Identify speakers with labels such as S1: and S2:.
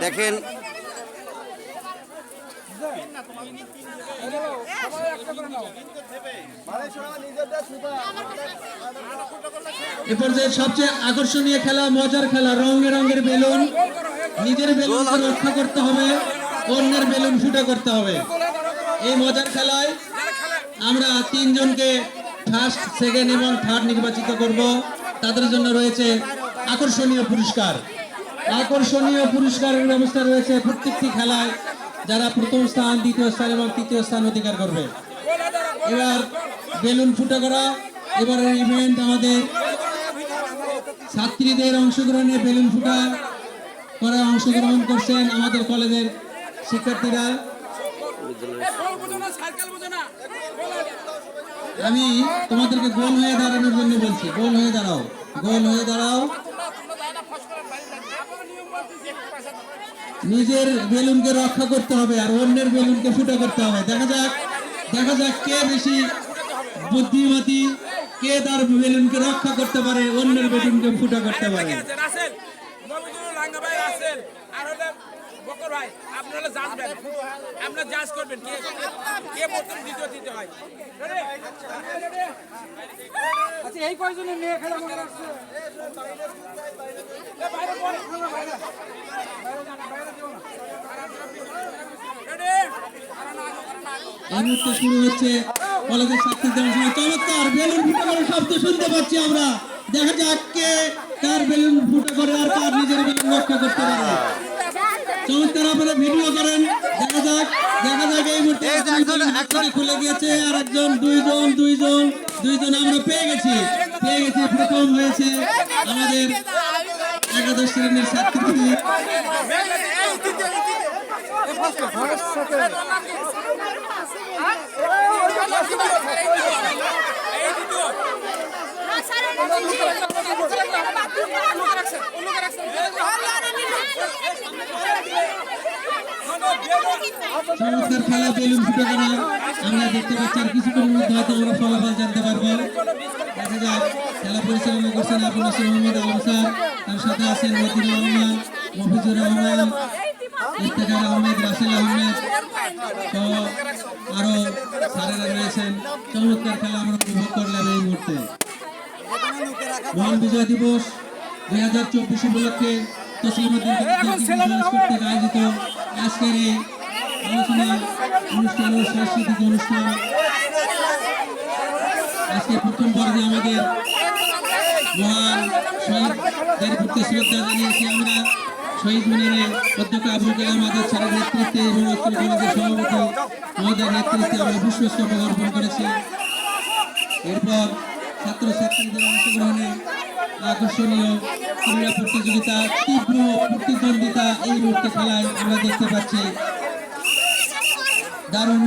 S1: দেখেন
S2: এ পর্যায়ে সবচেয়ে আকর্ষণীয় খেলা, মজার খেলা, রঙে রঙের বেলুন। নিজের বেলুনকে রক্ষা করতে হবে, অন্যের বেলুন ফুটা করতে হবে। এই মজার খেলায় আমরা তিনজনকে ফার্স্ট, সেকেন্ড এবং থার্ড নির্বাচিত করব। তাদের জন্য রয়েছে আকর্ষণীয় পুরস্কার। আকর্ষণীয় পুরস্কারের ব্যবস্থা রয়েছে প্রত্যেকটি খেলায়, যারা প্রথম স্থান, দ্বিতীয় স্থান এবং তৃতীয় স্থান অধিকার করবে। এবার বেলুন ফুটা করা, এবারের ইভেন্ট আমাদের ছাত্রীদের অংশগ্রহণে বেলুন ফুটা করা অংশগ্রহণ করছেন আমাদের কলেজের শিক্ষার্থীরা। আমি তোমাদেরকে গোল হয়ে দাঁড়ানোর জন্য বলছি, গোল হয়ে দাঁড়াও, গোল হয়ে দাঁড়াও। নিজের বেলুনকে রক্ষা করতে হবে আর অন্যের বেলুনকে ফুটা করতে হবে। দেখা যাক কে বেশি বুদ্ধিমতী, কে তার বেলুনকে রক্ষা করতে পারে, অন্যের বেলুনকে ফুটা করতে পারে।
S3: এই কয়জনের মেয়ে খেলা মনে রাখছে
S2: এই মুহূর্তে শুরু হচ্ছে কলেজের ছাত্রীদের অংশগ্রহণ। চমৎকার বেলুন ফুটা করার শব্দ শুনতে পাচ্ছি আমরা। দেখা যাক কে কার বেলুন ফুটা করে আর কার নিজের বেলুন রক্ষা করতে পারে। চমৎকার, আপনারা ভিডিও করেন। দেখা যাক এই মুহূর্তে খুলে গিয়েছে আর একজন, দুইজন আমরা পেয়ে গেছি। প্রথম হয়েছে আমাদের একাদশ শ্রেণীর ছাত্রী। চমৎকার খেলা, বেলুন ফুটে করা আমরা দেখতে পাচ্ছি। আর কিছুক্ষণের মধ্যে হয়তো আমরা ফলাফল জানতে পারবো। দেখা যাক, খেলা পরিচালনা করছেন আবুল নাসির মোহাম্মদ আলম স্যার, তার সাথে আছেন মতিউর রহমান, মফিজুর রহমান, ইফতেখার আহমেদ, রাসেল আহমেদ সহ আরো স্যারেরা রয়েছেন। চমৎকার খেলা আমরা উপভোগ করলাম এই মুহূর্তে। মহান বিজয় দিবস 2024 উপলক্ষে তসলিমউদ্দিন কর্তৃক আয়োজিত আজকের এই আলোচনা অনুষ্ঠান ও সাংস্কৃতিক অনুষ্ঠান। আজকে প্রথম পর্বে আমাদের মহান শহীদদের প্রতি শ্রদ্ধা জানিয়েছি আমরা। শহীদ মিনারে অধ্যক্ষ আবুল কালাম আজাদ স্যারের নেতৃত্বে এবং অত্র কলেজের সভাপতি মহোদয়ের নেতৃত্বে আমরা পুষ্পস্তবক অর্পণ করেছি। এরপর ছাত্রছাত্রীদের অংশগ্রহণে আকর্ষণীয় ক্রীড়া প্রতিযোগিতা, তীব্র প্রতিদ্বন্দ্বিতা এই মুহূর্তে খেলায় আমরা দেখতে পাচ্ছি। দারুণ